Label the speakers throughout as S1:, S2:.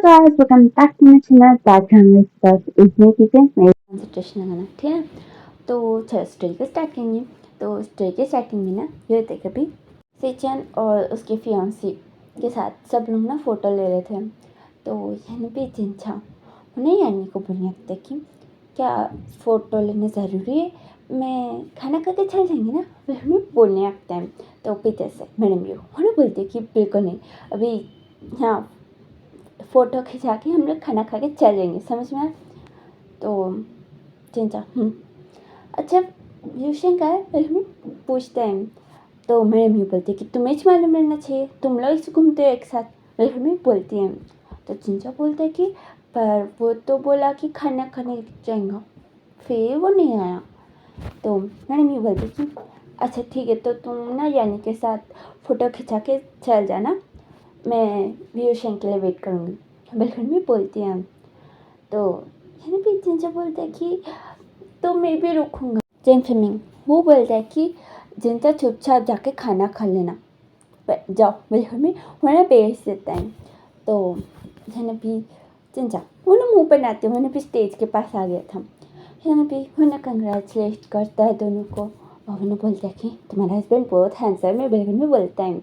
S1: guys, welcome back to my channel background में बस इतने चीज़ें मेरे कंसंट्रेशन लगाना ठीक है। तो चलो स्टोरी को स्टार्ट करेंगे। तो स्टोरी के स्टार्टिंग में ना ये होता है कभी सेचन और उसके फियांसी के साथ सब लोग ना फ़ोटो ले रहे थे। तो यानी भी जिनछा उन्हें यानी को बोलने लगता है कि क्या फ़ोटो लेना ज़रूरी है, मैं खाना खा के चल जाएंगे ना, फिर हमें बोलने लगता है। तो पीछे से मैडम यू उन्हें बोलती है कि बिल्कुल नहीं, अभी हाँ फ़ोटो खिंचा के हम लोग खाना खा के चल जाएंगे, समझ में आया। तो चिंचा अच्छा ट्यूशन का है, फिर हमें पूछते हैं। तो मैडम ये बोलती है कि तुम्हें मालूम रहना चाहिए, तुम लोग इसे घूमते हो एक साथ, फिर हमें बोलती हैं। तो चिंचा बोलता है कि पर वो तो बोला कि खाना खाने जाएंगा, फिर वो नहीं आया। तो मैडम ये बोलती कि अच्छा ठीक है, तो तुम ना यानी के साथ फ़ोटो खिंचा के चल जाना, मैं ट्यूशन के लिए वेट करूँगी, बिल्कुल भी बोलती हैं। तो यानी भी जिनसे बोलता है कि तो मैं भी रुकूँगा। जेंफमिंग वो बोलता है कि जिनका चुपचाप जाके खाना खा लेना, जाओ बिल्कुल में उन्हें भेज देता है। तो यानी भी जिनचा उन्हें मुँह पर नाते उन्हें भी स्टेज के पास आ गया था। यानी भी उन्हें कंग्रेचुलेट करता है दोनों को और उन्हें बोलता है कि तुम्हारा हस्बैंड बहुत हैंडसम है, बिल्कुल में बोलता है।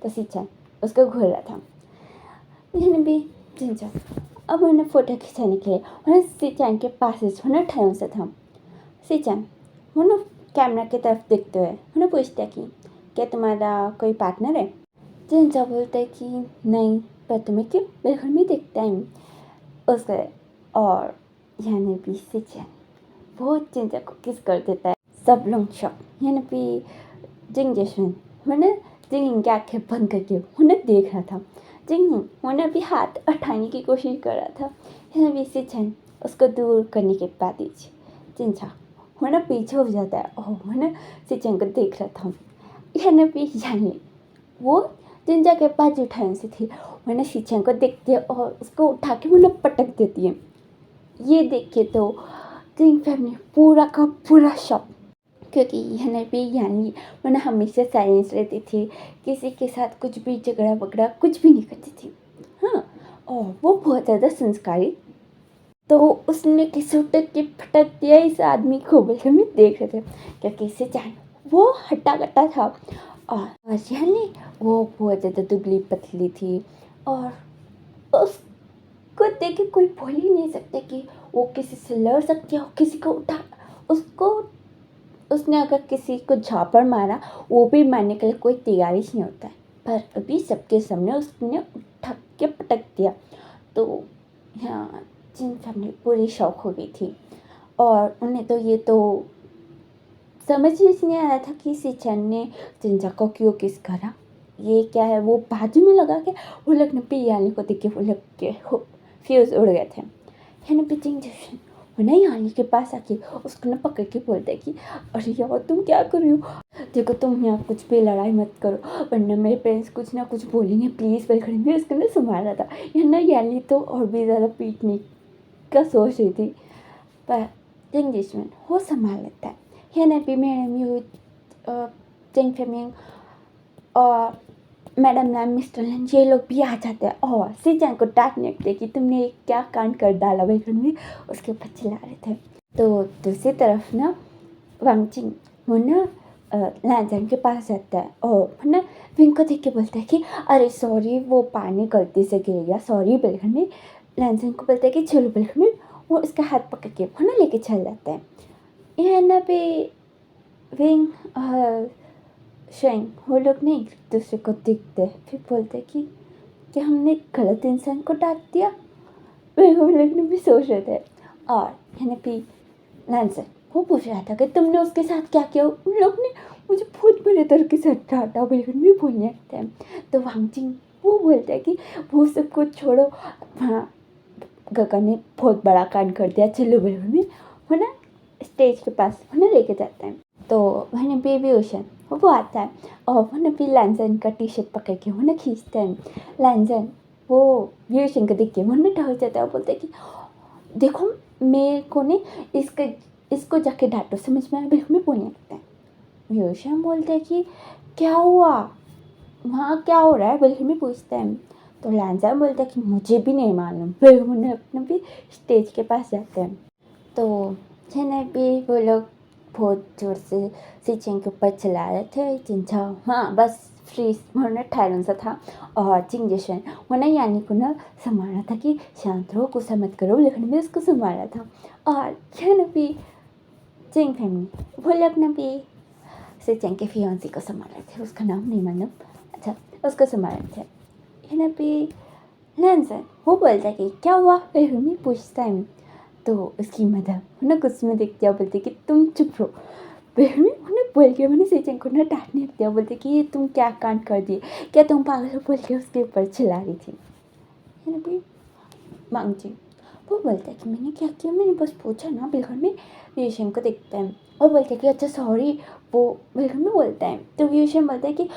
S1: तो सीचा उसको घूर रहा था। यानी भी जिनचा अब उन्हें फ़ोटो खिंचाने के लिए उन्हें सीचान के पास उन्हें ठहरों से था। सीचान उन्हें कैमरा की तरफ देखते हुए उन्हें पूछता है कि क्या तुम्हारा कोई पार्टनर है। जिनचा बोलता है कि नहीं, पर तुम्हें क्यों, बिल्कुल भी देखता है उसका। और यानी भी सीचान बहुत चिंता को किस कर देता है। सब लोग शॉक, यानी भी जिंग जैसन उन्हें जिंग की आँखें बंद करके उन्हें देख रहा था। जिंग उन्हें भी हाथ उठाने की कोशिश कर रहा था। यानी भी सीचन उसको दूर करने के बाद ही जिंचा उन्हें पीछे हो जाता है और उन्हें सीचन को देख रहा था। यानी भी यानी वो जिंजा के पास उठाने से थी, उन्हें सीचन को देखती है और उसको उठा के उन्हें पटक देती है। ये देख के तो जिंग फैमिली पूरा का पूरा शॉक, क्योंकि यानी भी यानी मैंने हमेशा साइलेंस रहती थी, किसी के साथ कुछ भी झगड़ा वगड़ा कुछ भी नहीं करती थी। हाँ, और वो बहुत ज़्यादा संस्कारी। तो उसने किसी उठक के फटक दिया इस आदमी को, बिल्कुल में देख रहे थे क्योंकि इसे जान वो हट्टा कट्टा था। और यानी वो बहुत ज़्यादा दुबली पतली थी और उसको देख के कोई बोल ही नहीं सकते कि वो किसी से लड़ सकती है और किसी को उठा उसको उसने अगर किसी को झापड़ मारा वो भी मारने के लिए कोई तैयारी नहीं होता है, पर अभी सबके सामने उसने उठा के पटक दिया। तो हाँ, जिन फैमिली पूरी शौक हो गई थी और उन्हें तो ये तो समझ ही नहीं आ रहा था कि सिचन ने जिंजा को क्यों किस करा, ये क्या है। वो बाजू में लगा के वो लोग ने पियाली को देख के वो लोग के फ्यूज़ उड़ गए थे। यानी पिचिंग जैसे उन्हें यानी के पास आके उसको ना पकड़ के बोलता है कि अरे यार तुम क्या कर रही हो, देखो तुम यहाँ कुछ भी लड़ाई मत करो वरना मेरे पेरेंट्स कुछ ना कुछ बोलेंगे, प्लीज़ वेल करेंगे। उसको ना संभाल रहा था, या ना यानी तो और भी ज़्यादा पीटने का सोच रही थी, पर इंग्लिश में वो संभाल लेता है। यानी भी मैडम यू जिंग फेमिंग और मैडम मैम मिस्टर लन ये लोग भी आ जाते हैं और सीजन को डांटने लगते कि तुमने क्या कांड कर डाला, बिल्कुल भी उसके ऊपर चिल्ला रहे थे। तो दूसरी तरफ ना वांगचिंग वो ना लैंजन के पास जाता है और ना विंग को देख के बोलता है कि अरे सॉरी वो पानी गलती से गिर गया, सॉरी। बिल्कुल में लैंजन को बोलता है कि चलो, बिल्कुल में वो इसका हाथ पकड़ के वो ना लेके चल जाता है। यह ना भी विंग और शेंग वो लोग ने एक दूसरे को देखते फिर बोलते कि हमने गलत इंसान को डांट दिया। वे वो लोग ने भी सोच रहे थे। और यानी कि लैंसन वो पूछ रहा था कि तुमने उसके साथ क्या किया। उन लोग ने मुझे बहुत बुरे तरह के साथ डांटा, बिल्कुल भी बोलने लगते हैं। तो वांगजिंग वो बोलता है कि वो सब कुछ छोड़ो, हाँ गगा ने बहुत बड़ा कांड कर दिया, चलो बिल्कुल भी वो ना स्टेज के पास उन्हें लेके जाते हैं। तो वहीं बेबी ओशन वो आता है और वो भी लैंजन का टी शर्ट पकड़ के वो खींचते हैं। लैंजन वो बेबी ओशन को देख के वो ठहर जाता है और बोलता है कि देखो मेरे को ने इसको जाके डांटो, समझ में आया, बिल्कुल भी बोलने लगता है। बेबी ओशन बोलते हैं कि क्या हुआ, वहाँ क्या हो रहा है, बिल्कुल भी पूछते हैं। तो लांजा बोलता है कि मुझे भी नहीं मालूम। फिर उन्हें अपने भी स्टेज के पास जाते हैं। तो छेने भी वो लोग बहुत जोर से सिचेन के ऊपर चला रहे थे। जिनचा हाँ बस फ्रीज होने सा था और चिंगजेशन होना यानी को ना संभाला था कि शांत रहो, गुस्सा मत करो, लेकिन भी उसको संभाला था। और छेने भी चिंग फैमिली वो लोग ने भी सिचेन के फियांसी को संभाले थे, उसका नाम नहीं मालूम, अच्छा उसको संभाले थे। छेने भी लैंसन वो बोलता है कि क्या हुआ, बेहुमी पूछता है। तो उसकी मदर उन्हें गुस्से में देखते हुए बोलती कि तुम चुप रहो। बेहुमी उन्हें बोल के मैंने सेचन को ना डांटने लगते हुए बोलते कि ये तुम क्या कांड कर दिए, क्या तुम पागल हो, बोल के उसके ऊपर चिल्ला रही थी। है ना भी मांगची वो बोलता है कि मैंने क्या किया, मैंने बस पूछा ना। बिल्कुल में व्यूशन को देखता है और बोलता है कि अच्छा सॉरी। वो बिल्कुल में बोलता है तो व्यूशन बोलता है कि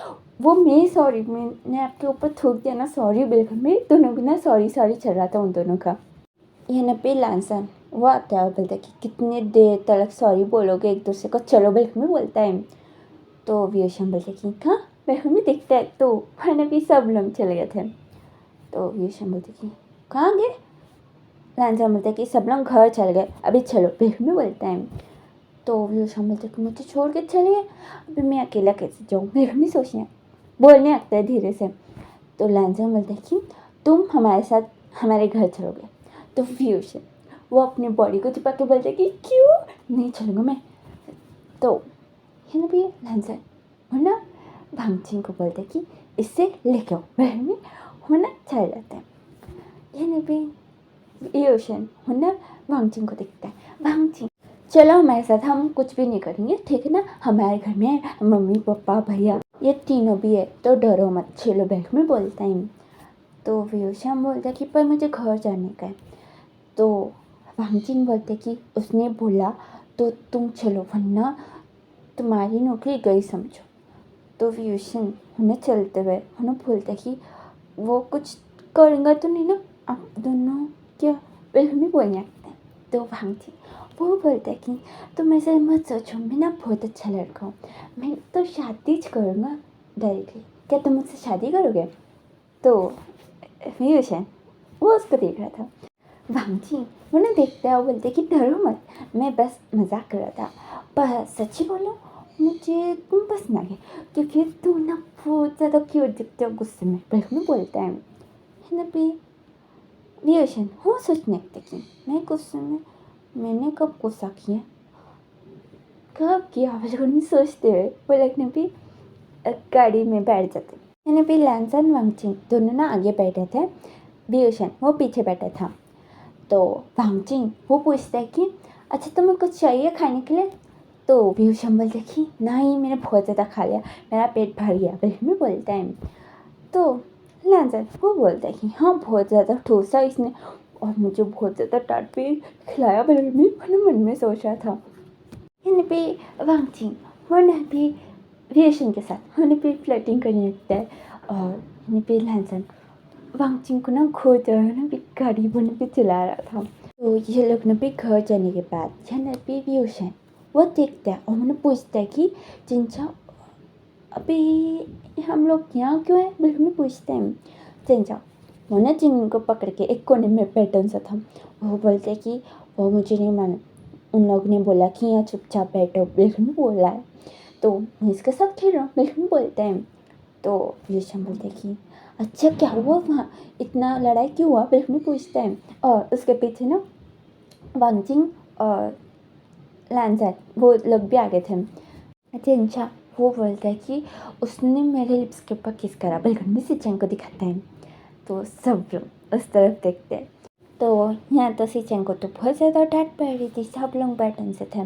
S1: वो मैं सॉरी, मैंने आपके ऊपर थूक दिया ना, सॉरी। बिल्कुल में दोनों भी ना सॉरी सॉरी चल रहा था उन दोनों का। यहाँ पे लांसन वो आता है बोलता है कि कितने देर तक सॉरी बोलोगे एक दूसरे को, चलो बिल्कुल में बोलता है। तो व्यूशन बोलते कि हाँ बिल्कुल में दिखता है। तो वरना भी सब लोग चले गए थे। तो व्यूशन बोलते कि कहाँ गए। लांसन बोलता है कि सब लोग घर चल गए, अभी चलो बिल्कुल में बोलता है। तो व्यूशन बोलते कि मुझे छोड़ के चले गए, अभी मैं अकेला कैसे जाऊँ। बिल्कुल में सोचने बोलने लगता है धीरे से। तो लांसन बोलता है कि तुम हमारे साथ हमारे घर चलोगे। तो व्यूशन वो अपनी बॉडी को चिपक के बोलते कि क्यों नहीं चलूँगा मैं। तो है ना भी लांसन वो ना भांगचिंग को बोलते कि इससे लेके आओ, वह में वो ना चल जाता है। है ना भी व्यूशन वो ना भांगचिंग को देखता है, भांगचिंग चलो हमारे साथ, हम कुछ भी नहीं करेंगे ठीक है ना, हमारे घर में मम्मी पापा भैया ये तीनों भी है, तो डरो मत, चलो बैठ में बोलता है। तो व्यूशन बोलता है कि पर मुझे घर जाने का है। तो भांगचिंग बोलते कि उसने बोला तो तुम चलो वरना तुम्हारी नौकरी गई समझो। तो व्यूशन उन्हें चलते हुए उन्हें बोलते कि वो कुछ करेंगे तो नहीं ना, आप दोनों क्या बिल्कुल नहीं बोलने लगते हैं। तो भांगचिंग वो बोलते कि तुम ऐसे मत सोचो, मैं ना बहुत अच्छा लड़का हूँ, मैं तो शादी करूँगा डायरेक्टली, क्या तुम मुझसे शादी करोगे। तो व्यूशन वो उसको देख रहा था। भांगचिंग उन्हें देखते हुए बोलते कि डरो मत, मैं बस मजाक कर रहा था, पर सच्ची बोलो मुझे तुम पसंद आ गए, क्योंकि तुम ना बहुत ज़्यादा क्यूट दिखते हो। गुस्से में बिल्कुल बोलता है ना भी व्यूशन वो सोचने लगते कि मैं गुस्से में, मैंने कब गुस्सा किया, कब किया, बिल्कुल नहीं सोचते हुए वो लगने भी गाड़ी में बैठ जाते। यानी भी लांसन वांगचिंग दोनों ना आगे बैठे थे, व्यूशन वो पीछे बैठा था। तो भांगचिंग वो पूछता है कि अच्छा तुम्हें कुछ चाहिए खाने के लिए। तो व्यूशन बोलता है कि नहीं मैंने बहुत ज़्यादा खा लिया, मेरा पेट भर गया, बिल्कुल में बोलता है। तो लांसन वो बोलता है कि हाँ बहुत ज़्यादा ठोसा इसने और मुझे बहुत ज़्यादा डांट भी खिलाया, बिल्कुल में मैंने मन में सोचा था। यानी पे वांगचिंग वो ना भी व्यूशन के साथ उन्हें भी फ्लर्टिंग करने लगता है। और यानी पे लांसन वांगचिंग को ना खुद ना भी गाड़ी बन पे चला रहा था। तो ये लोग ने भी घर जाने के बाद यहाँ पे व्यूशन वो देखता है और उन्हें पूछता है कि चिंचा अभी हम लोग यहाँ क्यों हैं, बिल्कुल में पूछते हैं। चिंचा वो ना चिंग को पकड़ के एक कोने में बैठन सा था। वो बोलते कि वो मुझे नहीं मालूम, उन लोगों ने बोला कि यहाँ चुपचाप बैठो, बिल्कुल में बोल रहा है, तो मैं इसके साथ खेल रहा हूँ, बिल्कुल में बोलते हैं। तो व्यूशन बोलते कि अच्छा क्या हुआ वहाँ, इतना लड़ाई क्यों हुआ, बिल्कुल में पूछते हैं। और उसके पीछे ना वांगचिंग और लांसन वो लोग भी आ गए थे। अच्छा वो बोलता है कि उसने मेरे लिप्स के ऊपर किस करा, बिल्कुल में सिचेन को दिखाता है। तो सब लोग उस तरफ देखते हैं। तो यहाँ तो सिचेन को तो बहुत ज़्यादा डांट पड़ रही थी, सब लोग बैठन से थे।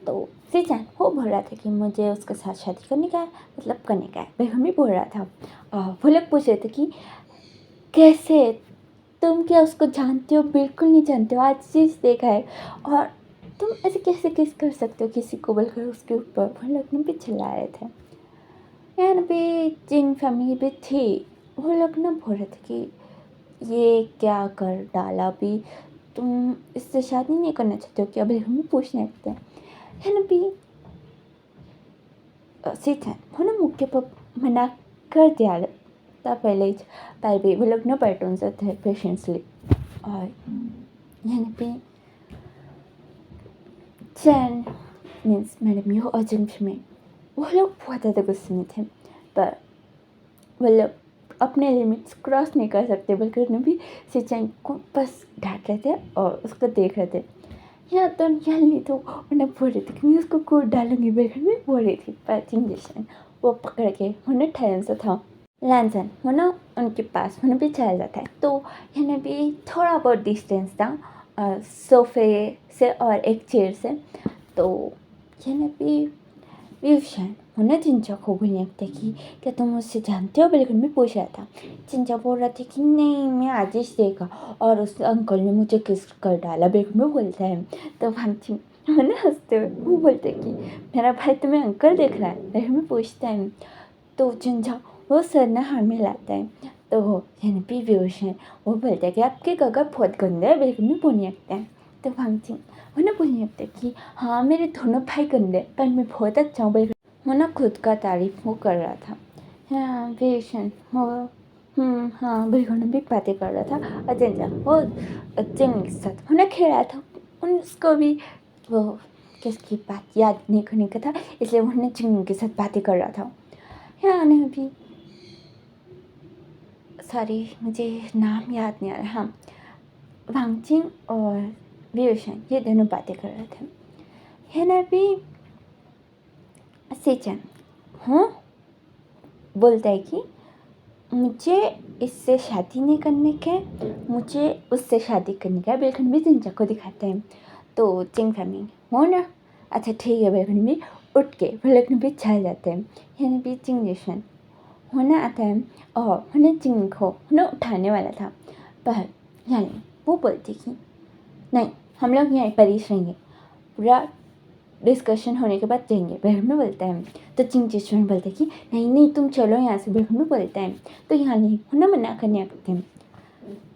S1: तो सिचेन वो बोल रहा था कि मुझे उसके साथ शादी करने का है, मतलब करने का है, बिल्कुल में बोल रहा था। और वो लोग पूछ रहे थे कि कैसे, तुम क्या उसको जानते हो, बिल्कुल नहीं जानते हो, आज चीज़ देखा है और तुम ऐसे कैसे किस कर सकते हो किसी को, बोलकर उसके ऊपर वो लोग ने भी चिल्ला रहे थे। यार भी जिन फैमिली भी थी वो लोग ना बोल रहे थे कि ये क्या कर डाला, भी तुम इससे शादी नहीं करना चाहते हो क्या, बिल्कुल में पूछने लगते हैं। है ना भी सीता वो ना मुक्के पर मना कर दिया त्या पहले ही ताइबे वो लोग ना बैठून जाते हैं पेशेंट्सली और यहाँ पे चैन मीन्स मैडम यू और जिम्स में वो लोग बहुत ज़्यादा गुस्से में थे पर वो लोग अपने लिमिट्स क्रॉस नहीं कर सकते बल्कि उन्हें भी सिचैन को बस डांट रहे थे और उसको देख रहे थे यहाँ तो नहीं तो उन्हें बोल रही थी कि मैं उसको कूद डालूंगी बेघर में बोल रही थी पर चिंगेशन वो पकड़ के उन्हें ठहरन सा था लैंसन वो ना उनके पास उन्हें भी चला जाता है तो इन्हें भी थोड़ा बहुत डिस्टेंस था सोफे से और एक चेयर से तो इन्हें भी व्यूशन उन्हें चिंचा को बोलने देखी क्या तुम मुझसे जानते हो बिल्कुल मैं पूछ रहा था चिंचा बोल रहा था कि नहीं मैं आदेश देगा और उस अंकल ने मुझे किस कर डाला बिल्कुल में बोलता है तो भांची उन्हें हंसते हुए वो बोलते कि मेरा भाई तुम्हें अंकल देख रहा है बिल्कुल में पूछता है तो चिंचा वो सर ना हाथ में लाता है तो यानी भी व्यूशन वो बोलता है कि आपके काका बहुत गंदे है बिल्कुल में बोलने लगता है तो भांची उन्हें बोलने लगता है कि हाँ मेरे दोनों भाई गंदे पर मैं बहुत अच्छा हूँ बिल्कुल वो ना खुद का तारीफ वो कर रहा था हाँ वेशन वो हाँ बिल्कुल भी बातें कर रहा था अजंजा वो चिंग के साथ उन्हें खेला था उसको भी वो किसकी बात याद नहीं करने का था इसलिए उन्हें चिंग के साथ बातें कर रहा था हाँ नहीं भी सॉरी मुझे नाम याद नहीं आ रहा हाँ वांगचिंग और व्यूशन ये दोनों बातें कर रहे थे है ना भी सिचन हाँ बोलता है कि मुझे इससे शादी नहीं करने का मुझे उससे शादी करने का बिल्कुल भी जिंजा को दिखाते हैं तो चिंग फैमिंग हो ना अच्छा ठीक है बिल्कुल भी उठ के बिल्कुल भी चल जाते हैं यानी भी चिंग जैसन होना आता है और उन्हें चिंग को उन्हें उठाने वाला था पर यानी वो बोलती कि नहीं हम लोग यहीं पर ही रहेंगे पूरा डिस्कशन होने के बाद जाएंगे बहन में बोलता है तो चिंग जिशन बोलते हैं कि नहीं नहीं तुम चलो यहाँ से बहन में बोलता है तो यहाँ नहीं उन्हें मना करने लगते हैं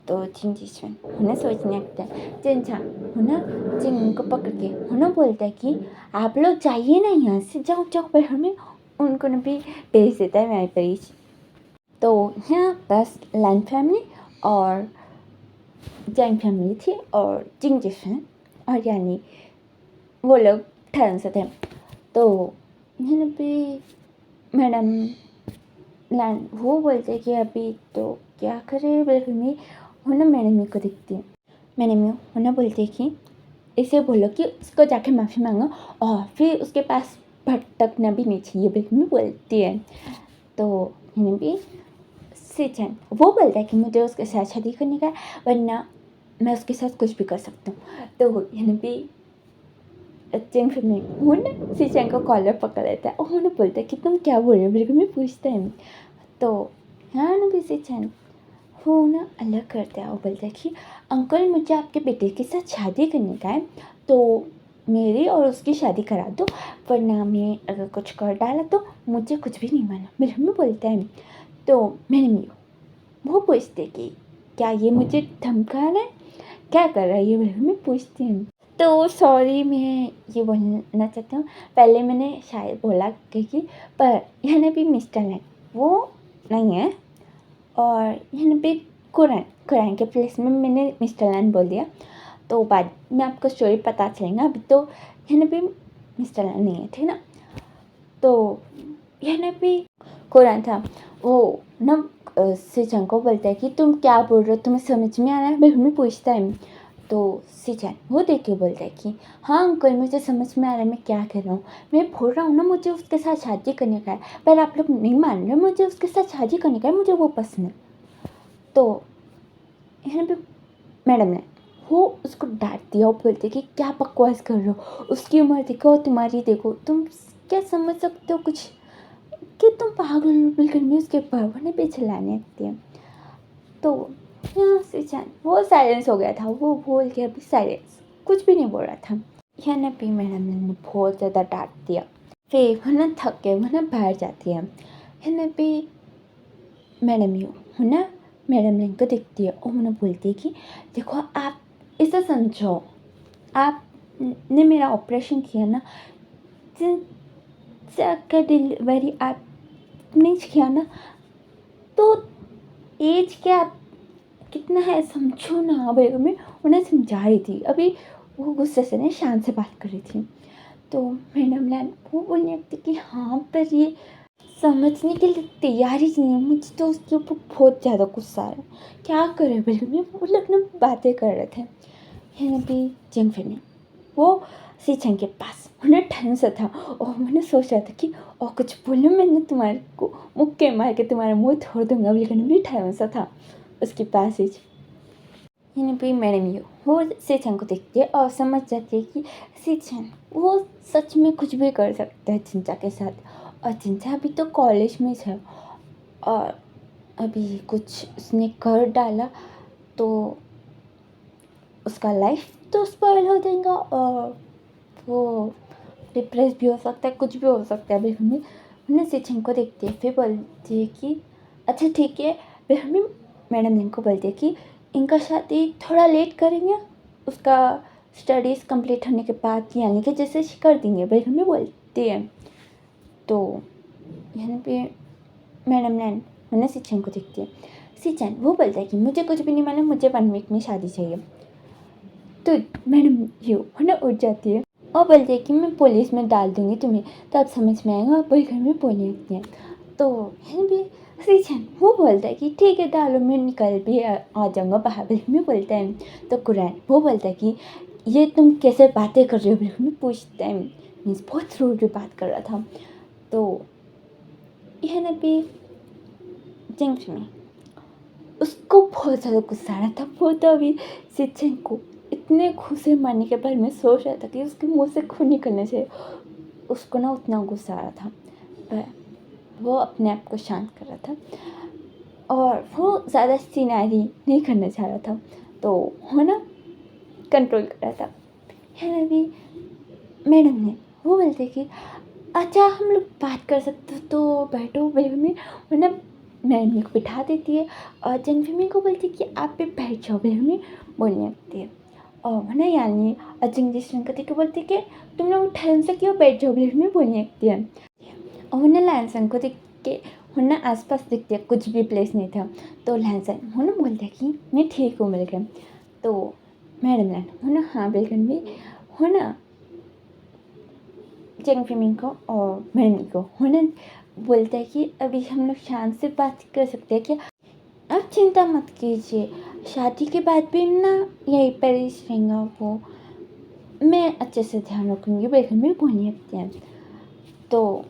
S1: तो चिंग जिशन उन्हें सोचने लगता है चिंचा उन्हें चिंग को पकड़ के उन्हें बोलता है कि आप लोग जाइए ना यहाँ से जाओ जाओ बहन में उनको भी भेज देता है वहीं पर ही तो यहाँ बस लैंड फैमिली और जैंग फैमिली थी और चिंग जिशन और यानी वो लोग ठहर से थे तो यहाँ पे मैडम लैंड वो बोलते कि अभी तो क्या करे बिल्कुल में उन्हें मैडम को दिखती है मैडम उन्हें बोलते कि इसे बोलो कि उसको जाके माफ़ी मांगो और फिर उसके पास भटकना भी नहीं चाहिए बिल्कुल में बोलती है तो यहाँ भी सिचन वो बोलता है कि मुझे उसके साथ शादी करने का वरना मैं उसके साथ कुछ भी कर सकता हूँ तो यहाँ भी चिंग फिल्म उन्हें सिचन को कॉलर पकड़ लेता है और उन्हें बोलता है कि तुम क्या बोल रहे हो बिल्कुल में पूछता है तो हाँ ना भी सिचन वो ना अलग करता है और बोलता है कि अंकल मुझे आपके बेटे के साथ शादी करने का है तो मेरी और उसकी शादी करा दो वरना मैं अगर कुछ कर डाला तो मुझे कुछ भी नहीं माना बिल्कुल में बोलता है तो मैंने वो पूछते कि क्या ये मुझे धमका रहा है क्या कर रहा है ये बिल्कुल में पूछती हूँ तो सॉरी मैं ये बोलना चाहती हूँ पहले मैंने शायद बोला कि पर यहाँ भी मिस्टर लैंग वो नहीं है और यहाँ पे कुरान के प्लेस में मैंने मिस्टर लैंग बोल दिया तो बाद में आपको स्टोरी पता चलेगा अभी तो यहाँ पे मिस्टर लैंग नहीं है ठीक ना तो यहाँ पे कुरान था वो ना सिचन को बोलता है कि तुम क्या बोल रहे हो तुम्हें समझ में आ रहा है बिल्कुल में पूछता है तो सिचन वो देख के बोलता है कि हाँ अंकल मुझे समझ में आ रहा है मैं क्या कह रहा हूँ मैं बोल रहा हूँ ना मुझे उसके साथ शादी करने का है पर आप लोग नहीं मान रहे मुझे उसके साथ शादी करने का है मुझे वो पसंद है तो यहाँ पे मैडम ने वो उसको डांट दिया और बोलते कि क्या बकवास कर रहे हो उसकी उम्र देखो तुम्हारी देखो तुम क्या समझ सकते हो कुछ कि तुम पागल बिल्कुल भी उसके बड़बड़ने पे चलाने लगती है तो यहाँ से वो साइलेंस हो गया था वो बोल के अभी साइलेंस कुछ भी नहीं बोल रहा था यहाँ ना भी मैडम ने बहुत ज़्यादा डांट दिया फिर वो ना थक के वो ना बाहर जाती है यहाँ भी मैडम ना मैडम ने को देखती है और उन्हें बोलती है कि देखो आप इसे समझो आपने मेरा ऑपरेशन किया ना का डिलीवरी आपने किया ना तो एज क्या कितना है समझो ना। भाई मैं उन्हें समझा रही थी, अभी वो गुस्से से ना शान से बात कर रही थी। तो मैडम लैन वो बोलने लगती कि हाँ पर ये समझने के लिए तैयार ही नहीं है, मुझे तो उसके ऊपर बहुत ज़्यादा गुस्सा आ रहा है, क्या करें। बल्कि मैं वो लोग ना बातें कर रहे थे है ना भी जिंग में वो सीचन के पास उन्हें ठंड सा था और मैंने सोचा था कि और कुछ बोलूँ मैंने तुम्हारे को मुक्के मार के तुम्हारा मुंह तोड़ दूंगा, लेकिन भी ठंड सा था उसके पास ही। भी मैडम ये वो सीचन को देखती है और समझ जाती है कि सीचन वो सच में कुछ भी कर सकता है चिंचा के साथ। और चिंचा अभी तो कॉलेज में है और अभी कुछ उसने कर डाला तो उसका लाइफ तो स्पॉइल हो जाएगा और वो डिप्रेस भी हो सकता है, कुछ भी हो सकता है। फिर हमने सीचन को देखती है, फिर बोलती है कि अच्छा ठीक है। फिर हमें मैडम इनको बोलती है कि इनका शादी थोड़ा लेट करेंगे, उसका स्टडीज़ कंप्लीट होने के बाद यानी कि जैसे कर देंगे। भाई हमें बोलती है तो यहाँ पे मैडम ने उन्हें सीचन को देखती है। सीचन वो बोलता है कि मुझे कुछ भी नहीं मालूम, मुझे 1 वीक में शादी चाहिए। तो मैडम यू है ना उठ जाती है और बोलती है कि मैं पुलिस में डाल दूँगी तुम्हें, तो अब समझ में आएगा। आप वही घर में बोलने लगती हैं। तो है भी सीचन वो बोलता है कि ठीक है डालो, मैं निकल भी आ जाऊँगा बाहर। बिल्कुल में बोलता है। तो कुरैन वो बोलता है कि ये तुम कैसे बातें कर रहे हो, बिल्कुल में पूछता है। मीन्स बहुत रूड बात कर रहा था। तो यह ना भी जंक्शन में उसको बहुत ज़्यादा गुस्सा आ रहा था। वो तो अभी सीचन को इतने घूंसे मारने के बाद मैं सोच रहा था कि उसके मुंह से खून निकलने से उसको ना उतना गुस्सा आ रहा था, पर वो अपने आप को शांत कर रहा था और वो ज़्यादा सीनारी नहीं करना चाह रहा था। तो वो ना कंट्रोल कर रहा था। है ना भी मैडम ने वो बोलते कि अच्छा हम लोग बात कर सकते हो तो बैठो। बेबी में वो ना मैडम को बिठा देती है और जनफिमी को बोलती है कि आप भी बैठ जाओ। बेबी में बोलने लगती है और वो ना यानी अजंग जिसन को बोलती है कि तुम लोग ठहर से क्यों बैठ जाओ। बेबी में बोलने लगती है और वो ना लैंसन को देख के वो ना आसपास दिखती है, कुछ भी प्लेस नहीं था। तो लैंसन वो ना बोलता है कि मैं ठीक हूँ मिल गया। तो मैडम लैंड हो ना हाँ बिल्कुल भी हो ना चेंग फिमिंग को और मैडम को होना बोलता है कि अभी हम लोग शांत से बात कर सकते हैं क्या, आप चिंता मत कीजिए, शादी के बाद भी ना यहीं पर ही रहेगा वो, मैं अच्छे से ध्यान रखूँगी। बेगम भी बोलने लगते हैं। तो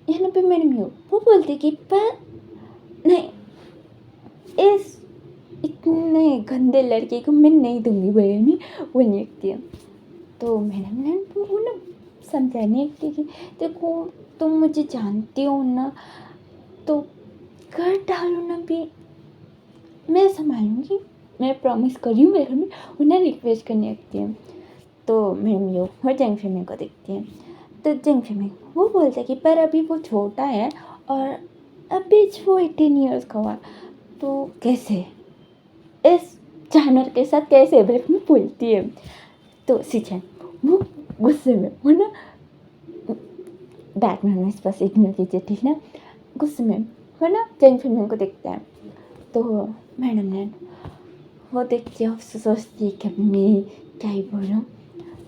S1: यहाँ पे मैडम वो बोलती कि पर नहीं, इस इतने गंदे लड़के को मैं नहीं दूँगी। बेगम भी बोलने लगती है। तो मैडम ने वो ना समझाने की देखो तुम मुझे जानती हो ना, तो कर डालो ना भी, मैं संभालूंगी, मैं प्रॉमिस कर रही हूँ। मेरे में उन्हें रिक्वेस्ट करने लगती है। तो मैडम यो और जंग फेमिंग को देखती हैं। तो जंग फेमिंग वो बोलता है कि पर अभी वो छोटा है और अभी वो 18 ईयर्स का हुआ, तो कैसे इस जानवर के साथ कैसे ब्रेक में बोलती है। तो सीचन वो गुस्से में वो ना बैटमैन में इस बस इग्नोर कीजिए ठीक ना, गुस्से में वो ना जंग फिल्म को देखता है। तो मैडम ने वो देखती है, सोचती है कि अब मैं क्या ही बोलूँ,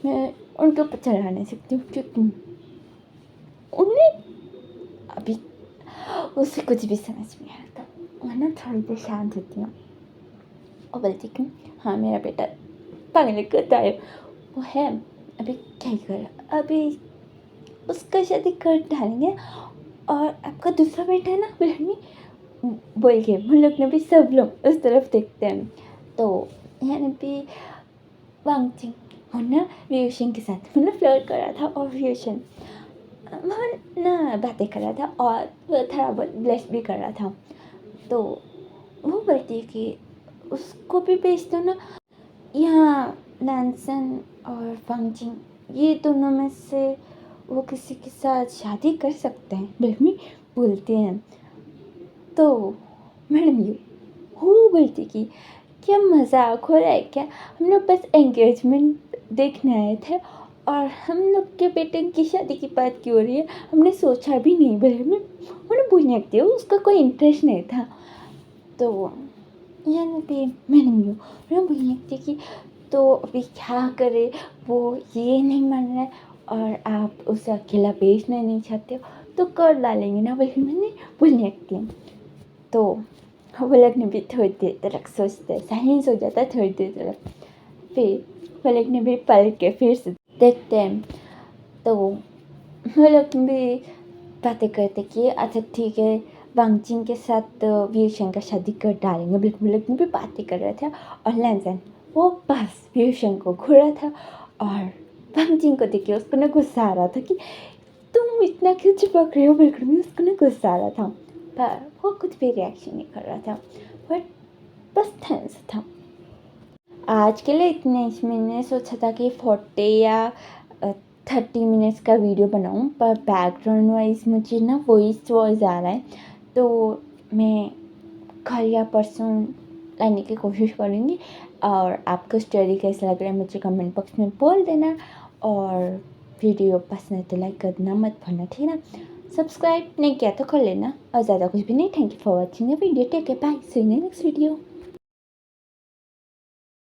S1: मैं उनके ऊपर चला नहीं सकती हूँ क्योंकि उन्हें अभी उसे कुछ भी समझ नहीं आता। मैं ना थोड़ी देर शांत होती हूँ और बोलती कि हाँ मेरा बेटा पागल करता है, वो है अभी क्या ही कर, अभी उसका शादी कर डालेंगे और आपका दूसरा बेटा है ना बिरहनी बोल के हम लोग ने भी सब लोग उस तरफ देखते हैं। तो यानी भी वांगचिंग वो ना व्यूशन के साथ मतलब फ्लर्ट कर रहा था और व्यूशन वहाँ ना बातें कर रहा था और वो थोड़ा बहुत ब्लश भी कर रहा था। तो वो बोलती है कि उसको भी भेज दो ना, यहाँ लैंसन और वांगचिंग ये दोनों में से वो किसी के साथ शादी कर सकते हैं। बेबी बोलते हैं। तो मैडम यू हो बोलती कि क्या मजाक हो रहा है क्या, हम लोग बस एंगेजमेंट देखने आए थे और हम लोग के बेटे की शादी की बात क्यों हो रही है, हमने सोचा भी नहीं। बेबी उन्हें बोलने लगती है उसका कोई इंटरेस्ट नहीं था। तो यानी भी मैंने मैं बोलने थी कि तो अभी क्या करे, वो ये नहीं मान रहा है और आप उसे अकेला भेजना नहीं चाहते हो तो कर डालेंगे ना, बोली मैंने बोलने लगती हूँ। तो वो लगने भी थोड़ी देर तक सोचते, साइलेंस हो जाता है थोड़ी देर तक, फिर वो लगने भी पलट के फिर से देखते हैं। तो वो लोग भी बातें करते कि अच्छा ठीक है वांगजिन के साथ व्यूशन का शादी कर डालेंगे, बिल्कुल लोग भी बातें कर रहे थे और लैंसन वो बस व्यूशन को घूरा था और वांगजिन को देख के उसको ना गुस्सा आ रहा था कि तुम इतना क्यों चिपक रहे हो, बिल्कुल भी उसको ना गुस्सा आ रहा था पर वो कुछ भी रिएक्शन नहीं कर रहा था, बट बस टेंस था। आज के लिए इतने ही मैंने सोचा था कि 40 या 30 मिनट्स का वीडियो बनाऊं, पर बैकग्राउंड वाइज मुझे ना वॉइस आ रहा है, तो मैं कल या परसों लाने की कोशिश करूँगी। और आपको स्टोरी कैसा लग रहा है मुझे कमेंट बॉक्स में बोल देना, और वीडियो पसंद है तो लाइक करना मत भूलना, ठीक है ना। सब्सक्राइब नहीं किया तो कर लेना, और ज़्यादा कुछ भी नहीं। Thank you for watching the video, take care, bye, see you in next video.